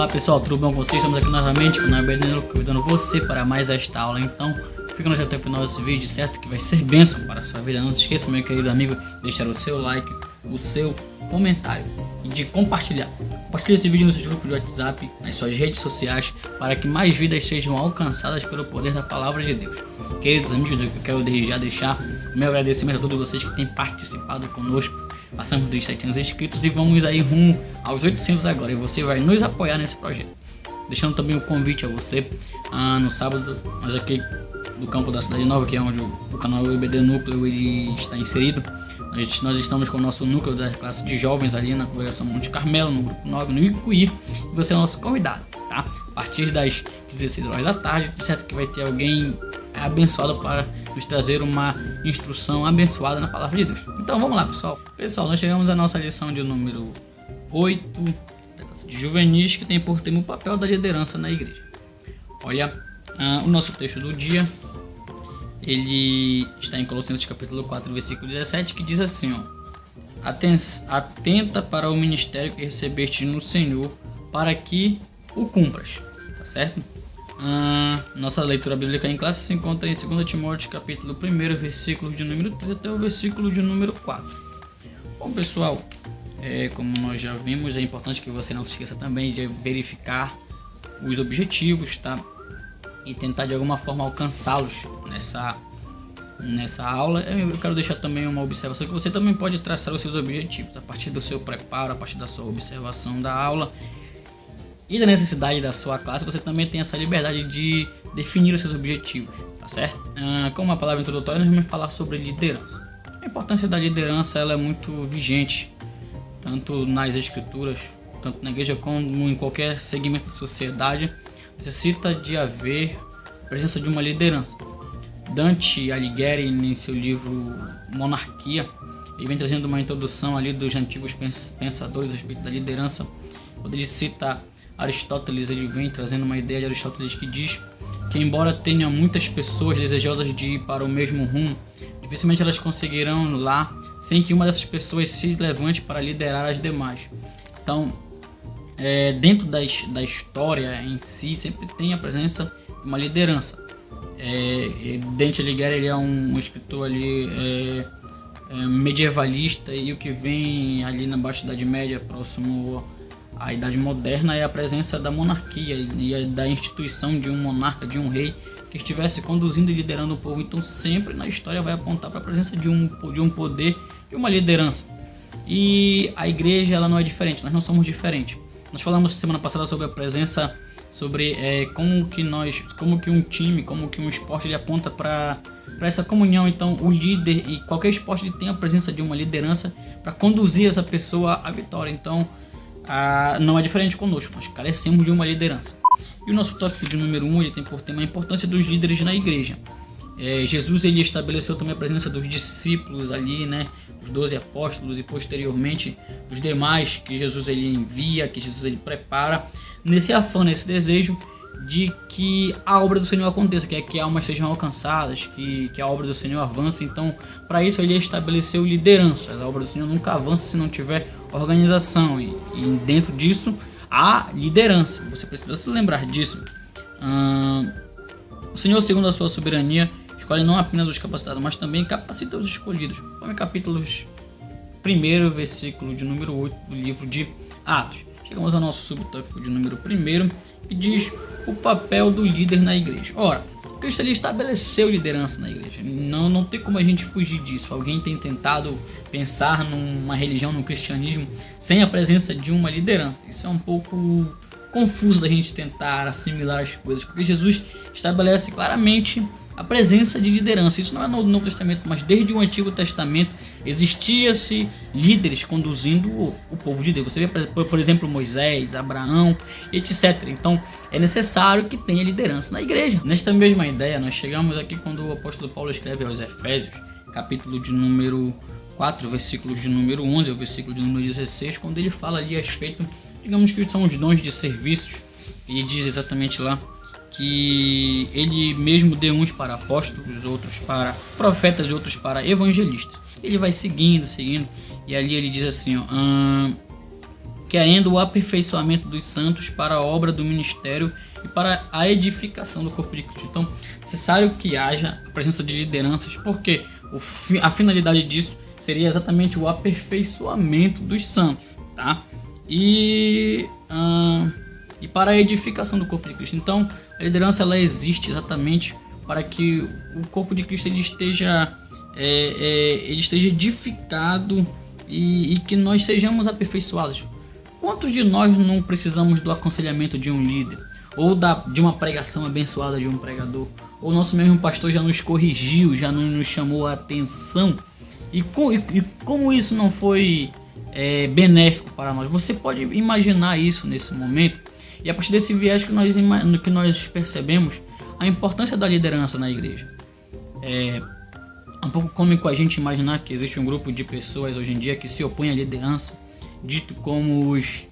Olá pessoal, tudo bom com vocês? Estamos aqui novamente com o Nabedenelo, convidando você para mais esta aula. Então, fica até o final desse vídeo, certo? Que vai ser bênção para a sua vida. Não se esqueça, meu querido amigo, de deixar o seu like, o seu comentário e de compartilhar. Compartilhe esse vídeo no seu grupo de WhatsApp, nas suas redes sociais, para que mais vidas sejam alcançadas pelo poder da palavra de Deus. Queridos amigos, eu quero já deixar o meu agradecimento a todos vocês que têm participado conosco. Passamos dos 700 inscritos e vamos aí rumo aos 800 agora, e você vai nos apoiar nesse projeto. Deixando também o convite a você, no sábado, nós aqui do campo da Cidade Nova, que é onde o canal IBD Núcleo ele está inserido. Nós estamos com o nosso núcleo da classe de jovens ali na Congregação Monte Carmelo, no grupo 9, no Icuí, e você é o nosso convidado, tá? A partir das 16 horas da tarde, certo que vai ter alguém abençoado para nos trazer uma instrução abençoada na palavra de Deus. Então vamos lá, pessoal. Pessoal, nós chegamos à nossa lição de número 8 da classe de juvenis, que tem por tema o papel da liderança na igreja. Olha, o nosso texto do dia, ele está em Colossenses capítulo 4, versículo 17, que diz assim, ó: atenta para o ministério que recebeste no Senhor, para que o cumpras. Tá certo? Nossa leitura bíblica em classe se encontra em 2 Timóteo capítulo 1, versículo de número 3 até o versículo de número 4. Bom, pessoal, como nós já vimos, é importante que você não se esqueça também de verificar os objetivos, tá? E tentar de alguma forma alcançá-los nessa aula. Eu quero deixar também uma observação que você também pode traçar os seus objetivos a partir do seu preparo, a partir da sua observação da aula e da necessidade da sua classe. Você também tem essa liberdade de definir os seus objetivos, tá certo? Como uma palavra introdutória, nós vamos falar sobre liderança. A importância da liderança ela é muito vigente, tanto nas escrituras, tanto na igreja como em qualquer segmento da sociedade. Necessita de haver a presença de uma liderança. Dante Alighieri, em seu livro Monarquia, ele vem trazendo uma introdução ali dos antigos pensadores a respeito da liderança. Quando ele cita Aristóteles, ele vem trazendo uma ideia de Aristóteles que diz que, embora tenha muitas pessoas desejosas de ir para o mesmo rumo, dificilmente elas conseguirão lá sem que uma dessas pessoas se levante para liderar as demais. Então, dentro da história em si, sempre tem a presença de uma liderança. Dante Alighieri ele é um escritor ali medievalista, e o que vem ali na Baixa Idade Média, próximo à Idade Moderna, é a presença da monarquia e da instituição de um monarca, de um rei que estivesse conduzindo e liderando o povo. Então sempre na história vai apontar para a presença de um poder, de uma liderança. E a igreja ela não é diferente, nós não somos diferentes. Nós falamos semana passada sobre a presença, sobre como que um time, como que um esporte ele aponta para essa comunhão. Então o líder, e qualquer esporte ele tem a presença de uma liderança para conduzir essa pessoa à vitória. Então não é diferente conosco, nós carecemos de uma liderança. E o nosso tópico de número 1 ele tem por tema a importância dos líderes na igreja. Jesus ele estabeleceu também a presença dos discípulos ali, né, os 12 apóstolos, e posteriormente os demais que Jesus ele envia, que Jesus ele prepara, nesse afã, nesse desejo de que a obra do Senhor aconteça, que almas sejam alcançadas, que a obra do Senhor avance. Então, para isso ele estabeleceu lideranças. A obra do Senhor nunca avança se não tiver organização, e dentro disso há liderança. Você precisa se lembrar disso. O Senhor, segundo a sua soberania, escolhe não apenas os capacitados, mas também capacita os escolhidos. Como capítulos 1, versículo de número 8 do livro de Atos. Chegamos ao nosso subtópico de número 1, que diz o papel do líder na igreja. Ora, Cristo ali estabeleceu liderança na igreja. Não tem como a gente fugir disso. Alguém tem tentado pensar numa religião, no cristianismo, sem a presença de uma liderança. Isso é um pouco confuso da gente tentar assimilar as coisas, porque Jesus estabelece claramente a presença de liderança. Isso não é no Novo Testamento, mas desde o Antigo Testamento existia-se líderes conduzindo o povo de Deus. Você vê, por exemplo, Moisés, Abraão, etc. Então é necessário que tenha liderança na igreja. Nesta mesma ideia, nós chegamos aqui quando o apóstolo Paulo escreve aos Efésios, capítulo de número 4, versículo de número 11 ao versículo de número 16, quando ele fala ali a respeito, digamos que são os dons de serviços. Ele diz exatamente lá que ele mesmo deu uns para apóstolos, outros para profetas e outros para evangelistas. Ele vai seguindo, e ali ele diz assim, querendo o aperfeiçoamento dos santos para a obra do ministério e para a edificação do corpo de Cristo. Então, é necessário que haja a presença de lideranças, porque a finalidade disso seria exatamente o aperfeiçoamento dos santos, tá? E para a edificação do corpo de Cristo. Então, a liderança ela existe exatamente para que o corpo de Cristo ele esteja edificado e que nós sejamos aperfeiçoados. Quantos de nós não precisamos do aconselhamento de um líder? Ou de uma pregação abençoada de um pregador? Ou nosso mesmo pastor já nos corrigiu, já nos chamou a atenção? E como isso não foi benéfico para nós? Você pode imaginar isso nesse momento? E a partir desse viés que nós percebemos a importância da liderança na igreja. É um pouco cômico a gente imaginar que existe um grupo de pessoas hoje em dia que se opõe à liderança, dito como os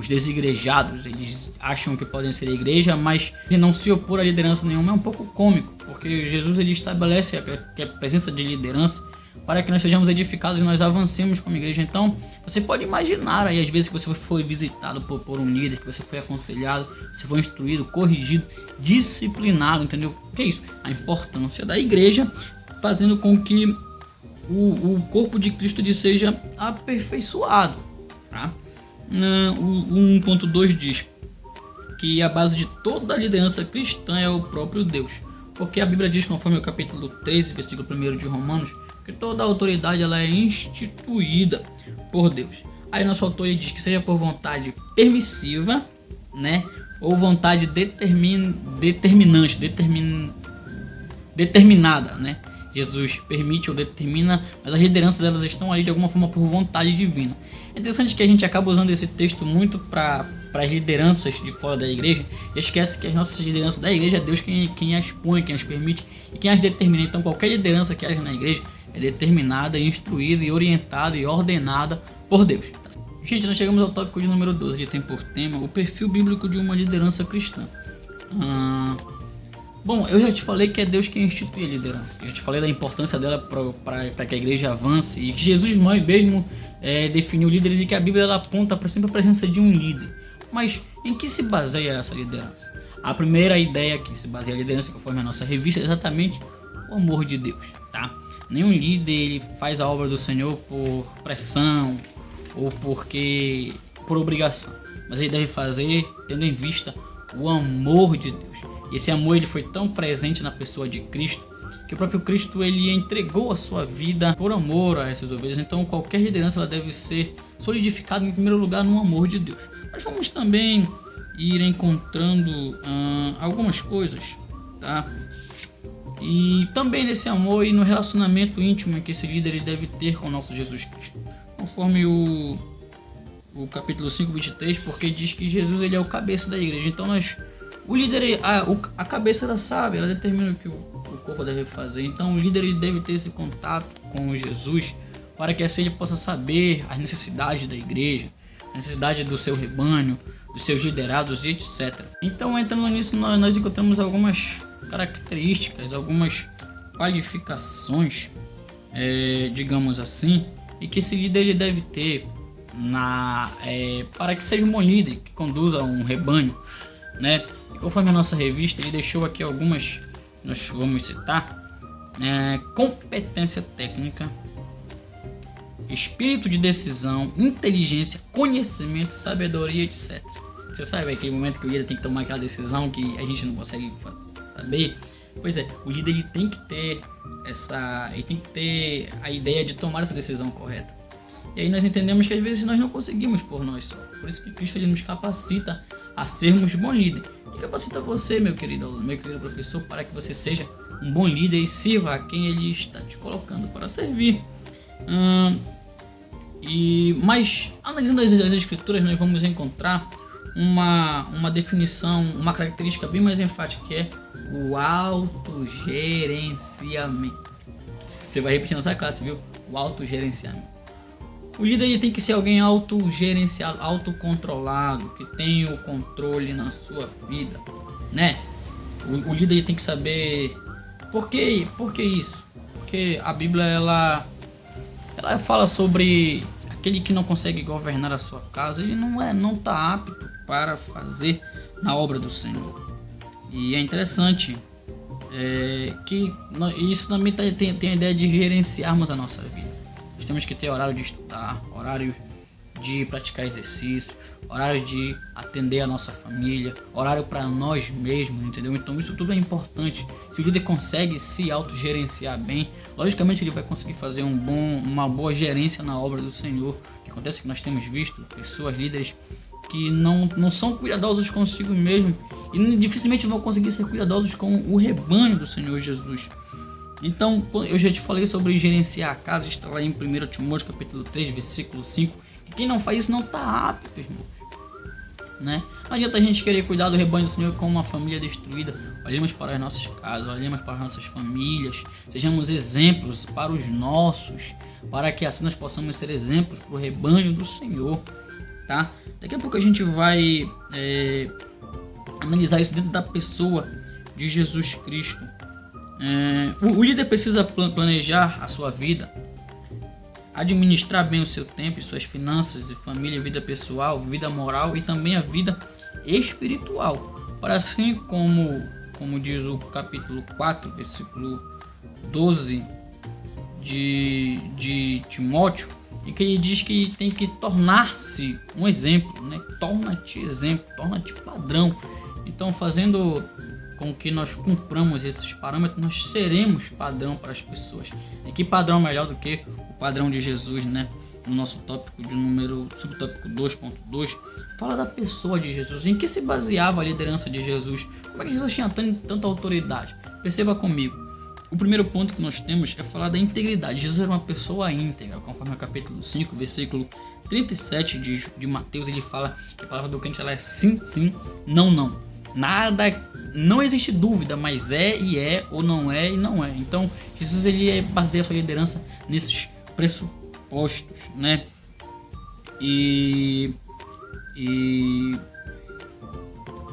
desigrejados. Eles acham que podem ser a igreja, mas não se opor à liderança nenhuma. É um pouco cômico, porque Jesus ele estabelece a presença de liderança para que nós sejamos edificados e nós avancemos como igreja. Então, você pode imaginar aí, às vezes, que você foi visitado por um líder, que você foi aconselhado, você foi instruído, corrigido, disciplinado, entendeu? O que é isso? A importância da igreja fazendo com que o corpo de Cristo ele seja aperfeiçoado, tá? 1.2 diz que a base de toda a liderança cristã é o próprio Deus, porque a Bíblia diz, conforme o capítulo 13, versículo 1 de Romanos, que toda a autoridade ela é instituída por Deus. Aí nosso autor ele diz que seja por vontade permissiva, né, ou vontade determinada, né? Jesus permite ou determina, mas as lideranças elas estão ali de alguma forma por vontade divina. É interessante que a gente acaba usando esse texto muito para as lideranças de fora da igreja e esquece que as nossas lideranças da igreja é Deus quem as põe, quem as permite e quem as determina. Então qualquer liderança que haja na igreja é determinada, instruída e orientada e ordenada por Deus. Gente, nós chegamos ao tópico de número 12, que tem por tema o perfil bíblico de uma liderança cristã. Bom, eu já te falei que é Deus quem institui a liderança. Eu já te falei da importância dela para que a igreja avance e que Jesus mesmo definiu líderes e que a Bíblia ela aponta para sempre a presença de um líder. Mas em que se baseia essa liderança? A primeira ideia que se baseia a liderança, conforme a nossa revista, é exatamente o amor de Deus, tá? Nenhum líder ele faz a obra do Senhor por pressão ou por obrigação, mas ele deve fazer tendo em vista o amor de Deus. E esse amor ele foi tão presente na pessoa de Cristo que o próprio Cristo ele entregou a sua vida por amor a essas ovelhas. Então qualquer liderança ela deve ser solidificada em primeiro lugar no amor de Deus. Mas vamos também ir encontrando algumas coisas, tá? E também nesse amor e no relacionamento íntimo que esse líder ele deve ter com o nosso Jesus Cristo. Conforme o capítulo 5, 23, porque diz que Jesus ele é o cabeça da igreja. Então o líder, a cabeça ela sabe, ela determina o que o corpo deve fazer. Então o líder ele deve ter esse contato com Jesus para que assim ele possa saber as necessidades da igreja, a necessidade do seu rebanho, dos seus liderados e etc. Então entrando nisso nós encontramos algumas características, algumas qualificações, digamos assim, e que esse líder ele deve ter para que seja um bom líder, que conduza um rebanho, né? Conforme a nossa revista, ele deixou aqui algumas, nós vamos citar: competência técnica, espírito de decisão, inteligência, conhecimento, sabedoria, etc. Você sabe aquele momento que o líder tem que tomar aquela decisão que a gente não consegue saber? Pois é, o líder ele tem que ter a ideia de tomar essa decisão correta. E aí nós entendemos que às vezes nós não conseguimos por nós só. Por isso que Cristo ele nos capacita a sermos bom líder. E capacita você, meu querido aluno, meu querido professor, para que você seja um bom líder e sirva a quem ele está te colocando para servir. Mas analisando as escrituras, nós vamos encontrar uma definição, uma característica bem mais enfática, que é o autogerenciamento. Você vai repetir nessa classe, viu? O autogerenciamento. O líder ele tem que ser alguém autogerenciado, autocontrolado, que tenha o controle na sua vida, né? O líder ele tem que saber por que isso? Porque a Bíblia ela fala sobre aquele que não consegue governar a sua casa, ele não está apto para fazer na obra do Senhor. E é interessante que isso também tem a ideia de gerenciarmos a nossa vida. Nós temos que ter horário de estudar, horário de praticar exercício, horário de atender a nossa família, horário para nós mesmos, entendeu? Então isso tudo é importante. Se o líder consegue se autogerenciar bem, logicamente ele vai conseguir fazer uma boa gerência na obra do Senhor. O que acontece é que nós temos visto pessoas, líderes, que não são cuidadosos consigo mesmo e dificilmente vão conseguir ser cuidadosos com o rebanho do Senhor Jesus. Então, eu já te falei sobre gerenciar a casa, está lá em 1 Timóteo capítulo 3, versículo 5, que quem não faz isso não está apto, irmãos. Né? Não adianta a gente querer cuidar do rebanho do Senhor com uma família destruída. Olhemos para as nossas casas, olhemos para as nossas famílias, sejamos exemplos para os nossos, para que assim nós possamos ser exemplos para o rebanho do Senhor, tá? Daqui a pouco a gente vai analisar isso dentro da pessoa de Jesus Cristo. O líder precisa planejar a sua vida, administrar bem o seu tempo e suas finanças, e família, vida pessoal, vida moral e também a vida espiritual. Para assim como diz o capítulo 4, versículo 12 de Timóteo, em que ele diz que tem que tornar-se um exemplo, né? Torna-te exemplo, torna-te padrão. Então, fazendo com que nós cumpramos esses parâmetros, nós seremos padrão para as pessoas. E que padrão melhor do que o padrão de Jesus, né? No nosso tópico de subtópico 2.2, fala da pessoa de Jesus. Em que se baseava a liderança de Jesus? Como é que Jesus tinha tanta autoridade? Perceba comigo. O primeiro ponto que nós temos é falar da integridade. Jesus era uma pessoa íntegra, conforme o capítulo 5, versículo 37 de Mateus, ele fala que a palavra do crente ela é sim, sim, não, não. Não existe dúvida, mas e é, ou não é e não é. Então, Jesus ele baseia a sua liderança nesses pressupostos, né? E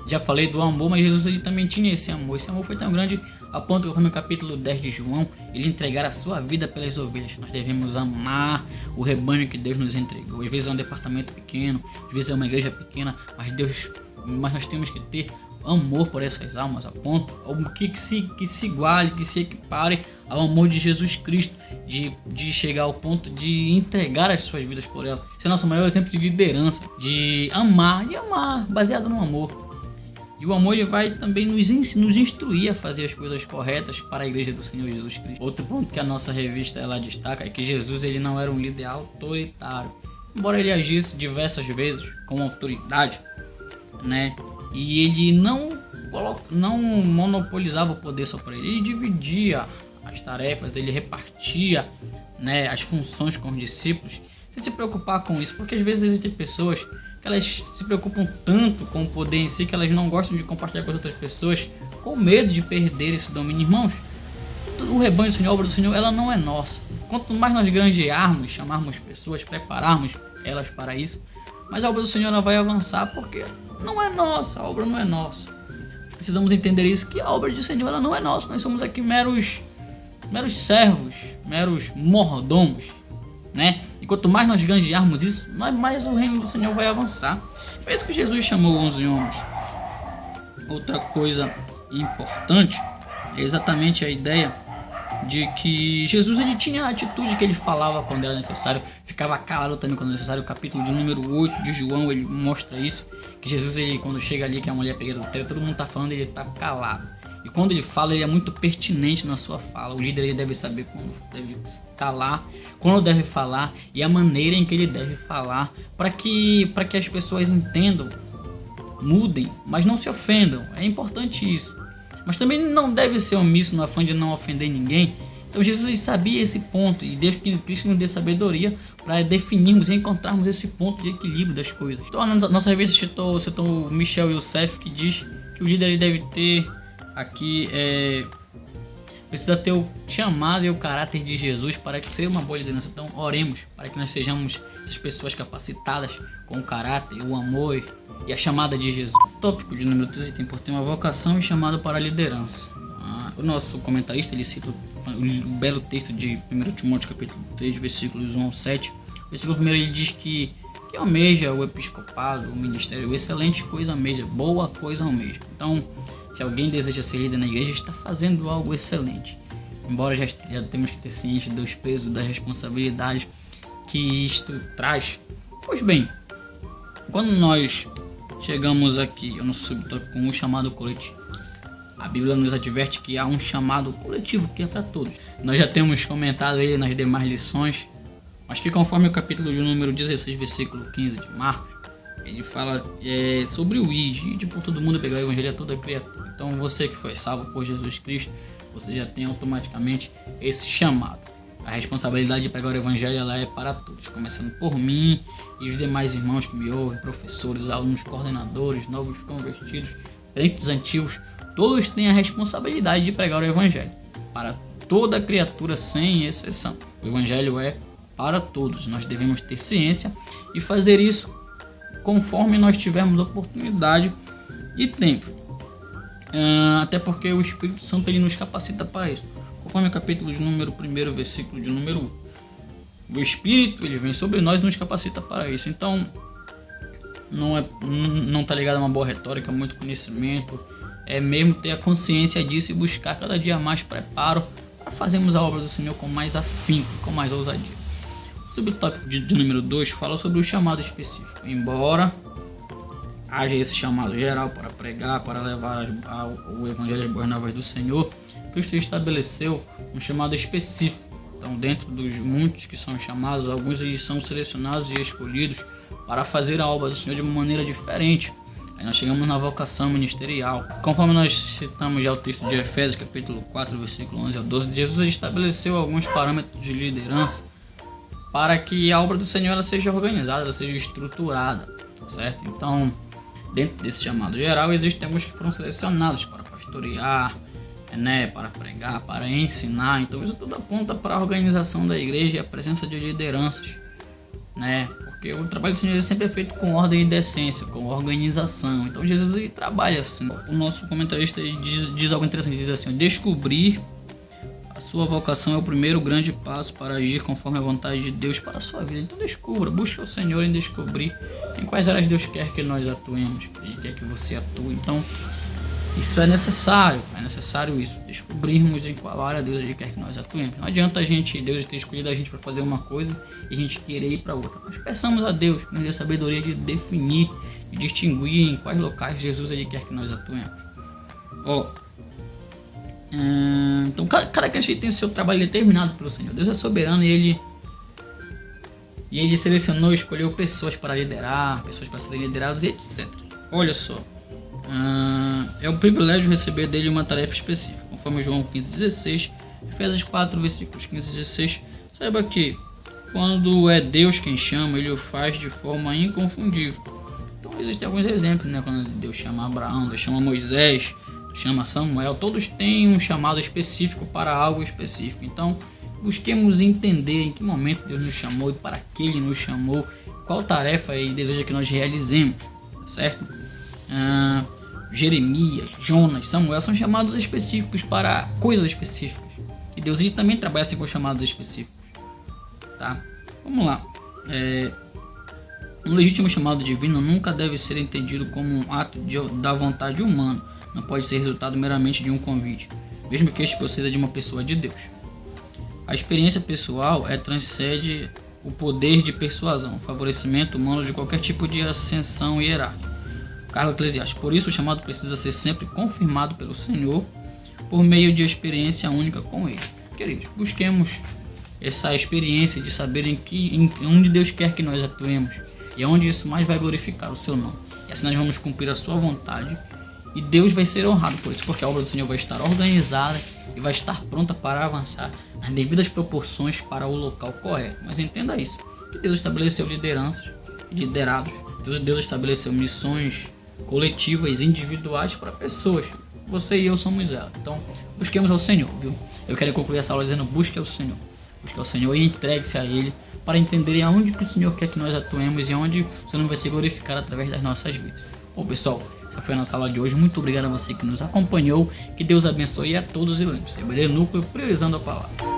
já falei do amor, mas Jesus ele também tinha esse amor. Esse amor foi tão grande a ponto que no capítulo 10 de João, ele entregar a sua vida pelas ovelhas. Nós devemos amar o rebanho que Deus nos entregou. Às vezes é um departamento pequeno, às vezes é uma igreja pequena, mas nós temos que ter amor por essas almas, a ponto que se iguale, que se equipare ao amor de Jesus Cristo, de chegar ao ponto de entregar as suas vidas por ela. Esse é o nosso maior exemplo de liderança, de amar, baseado no amor. E o amor ele vai também nos instruir a fazer as coisas corretas para a igreja do Senhor Jesus Cristo. Outro ponto que a nossa revista ela destaca é que Jesus ele não era um líder autoritário. Embora ele agisse diversas vezes com autoridade, né? E ele não monopolizava o poder só para ele. Ele dividia as tarefas, ele repartia, né, as funções com os discípulos. Sem se preocupar com isso, porque às vezes existem pessoas que elas se preocupam tanto com o poder em si que elas não gostam de compartilhar com as outras pessoas, com medo de perder esse domínio. Irmãos, o rebanho do Senhor, a obra do Senhor, ela não é nossa. Quanto mais nós granjearmos, chamarmos pessoas, prepararmos elas para isso, mas a obra do Senhor ela vai avançar, porque não é nossa, a obra não é nossa. Precisamos entender isso, que a obra do Senhor ela não é nossa. Nós somos aqui meros servos, meros mordomos, né? E quanto mais nós granjearmos isso, mais o reino do Senhor vai avançar. É isso que Jesus chamou 11 homens. Outra coisa importante é exatamente a ideia de que Jesus ele tinha a atitude que ele falava quando era necessário, ficava calado também quando necessário. O capítulo de número 8 de João ele mostra isso, que Jesus ele, quando chega ali que a mulher pega do teto, todo mundo está falando, ele está calado. E quando ele fala, ele é muito pertinente na sua fala. O líder ele deve saber quando deve calar, quando deve falar e a maneira em que ele deve falar, para que as pessoas entendam, mudem, mas não se ofendam. É importante isso. Mas também não deve ser omisso no afã de não ofender ninguém. Então Jesus sabia esse ponto e Deus que Cristo nos dê sabedoria para definirmos e encontrarmos esse ponto de equilíbrio das coisas. Então a nossa revista citou o Michel Youssef, que diz que o líder ele deve ter aqui precisa ter o chamado e o caráter de Jesus para que seja uma boa liderança. Então oremos para que nós sejamos essas pessoas capacitadas com o caráter, o amor e a chamada de Jesus. Tópico de número 13 tem por tema vocação e chamado para a liderança. O nosso comentarista ele cita o belo texto de 1 Timóteo capítulo 3, versículos 1 ao 7. Versículo 1 ele diz que almeja o episcopado, o ministério, excelente coisa almeja, boa coisa almeja. Então, se alguém deseja ser líder na igreja, está fazendo algo excelente. Embora já temos que ter ciência dos pesos, das responsabilidades que isto traz. Pois bem, quando nós chegamos aqui no subtópico com o chamado coletivo, a Bíblia nos adverte que há um chamado coletivo que é para todos. Nós já temos comentado ele nas demais lições, mas que conforme o capítulo de número 16, versículo 15 de Marcos, ele fala sobre o ide por todo mundo pegar o evangelho a toda criatura. Então você que foi salvo por Jesus Cristo, você já tem automaticamente esse chamado. A responsabilidade de pregar o evangelho ela é para todos, começando por mim e os demais irmãos que me ouvem, professores, alunos, coordenadores, novos convertidos, crentes antigos, todos têm a responsabilidade de pregar o evangelho para toda criatura sem exceção. O evangelho é para todos, nós devemos ter ciência e fazer isso conforme nós tivermos oportunidade e tempo, até porque o Espírito Santo ele nos capacita para isso, conforme o capítulo de número 1, versículo de número 1. O Espírito ele vem sobre nós e nos capacita para isso. Então não está ligado a uma boa retórica, muito conhecimento, é mesmo ter a consciência disso e buscar cada dia mais preparo para fazermos a obra do Senhor com mais afinco, com mais ousadia. O subtópico de número 2 fala sobre o chamado específico. Embora haja esse chamado geral para pregar, para levar o evangelho às boas novas do Senhor, Cristo estabeleceu um chamado específico. Então, dentro dos muitos que são chamados, alguns eles são selecionados e escolhidos para fazer a obra do Senhor de uma maneira diferente. Aí nós chegamos na vocação ministerial. Conforme nós citamos já o texto de Efésios, capítulo 4, versículo 11 ao 12, Jesus estabeleceu alguns parâmetros de liderança para que a obra do Senhor ela seja organizada, ela seja estruturada, certo? Então, dentro desse chamado geral, existem alguns que foram selecionados para pastorear, para pregar, para ensinar. Então, isso tudo aponta para a organização da igreja e a presença de lideranças, porque o trabalho do Senhor sempre é feito com ordem e decência, com organização. Então, Jesus ele trabalha assim. O nosso comentarista diz algo interessante, diz assim: descobrir a sua vocação é o primeiro grande passo para agir conforme a vontade de Deus para a sua vida. Então descubra, busque o Senhor em descobrir em quais áreas Deus quer que nós atuemos, Ele quer que você atue. Então isso é necessário isso, descobrirmos em qual área Deus quer que nós atuemos. Não adianta Deus ter escolhido a gente para fazer uma coisa e a gente querer ir para outra. Nós peçamos a Deus que nos dê a sabedoria de definir e distinguir em quais locais Jesus ele quer que nós atuemos. Então cada crente tem o seu trabalho determinado pelo Senhor. Deus é soberano e ele selecionou e escolheu pessoas para liderar, pessoas para serem lideradas e etc. Olha só, é um privilégio receber dele uma tarefa específica, conforme João 15,16, Efésios 4, versículos 15 e 16. Saiba que quando é Deus quem chama, ele o faz de forma inconfundível. Então existem alguns exemplos, quando Deus chama Abraão, Deus chama Moisés, chama Samuel, todos têm um chamado específico para algo específico. Então busquemos entender em que momento Deus nos chamou e para que Ele nos chamou, qual tarefa Ele deseja que nós realizemos, certo? Jeremias, Jonas, Samuel são chamados específicos para coisas específicas, e Deus ele também trabalha assim com chamados específicos, tá? Vamos lá. Um legítimo chamado divino nunca deve ser entendido como um ato da vontade humana. Não pode ser resultado meramente de um convite, mesmo que este proceda de uma pessoa de Deus. A experiência pessoal transcende o poder de persuasão, o favorecimento humano de qualquer tipo de ascensão hierárquica. Cargo eclesiástico. Por isso, o chamado precisa ser sempre confirmado pelo Senhor por meio de experiência única com Ele. Queridos, busquemos essa experiência de saber onde Deus quer que nós atuemos e onde isso mais vai glorificar o seu nome. E assim nós vamos cumprir a sua vontade. E Deus vai ser honrado por isso, porque a obra do Senhor vai estar organizada e vai estar pronta para avançar nas devidas proporções para o local correto. Mas entenda isso, que Deus estabeleceu lideranças e liderados. Deus estabeleceu missões coletivas, individuais para pessoas. Você e eu somos elas. Então, busquemos ao Senhor, viu? Eu quero concluir essa aula dizendo: busque ao Senhor. Busque ao Senhor e entregue-se a Ele para entenderem aonde que o Senhor quer que nós atuemos e aonde o Senhor vai se glorificar através das nossas vidas. Bom, pessoal, essa foi a nossa aula de hoje. Muito obrigado a você que nos acompanhou. Que Deus abençoe a todos e lembre-se, núcleo priorizando a palavra.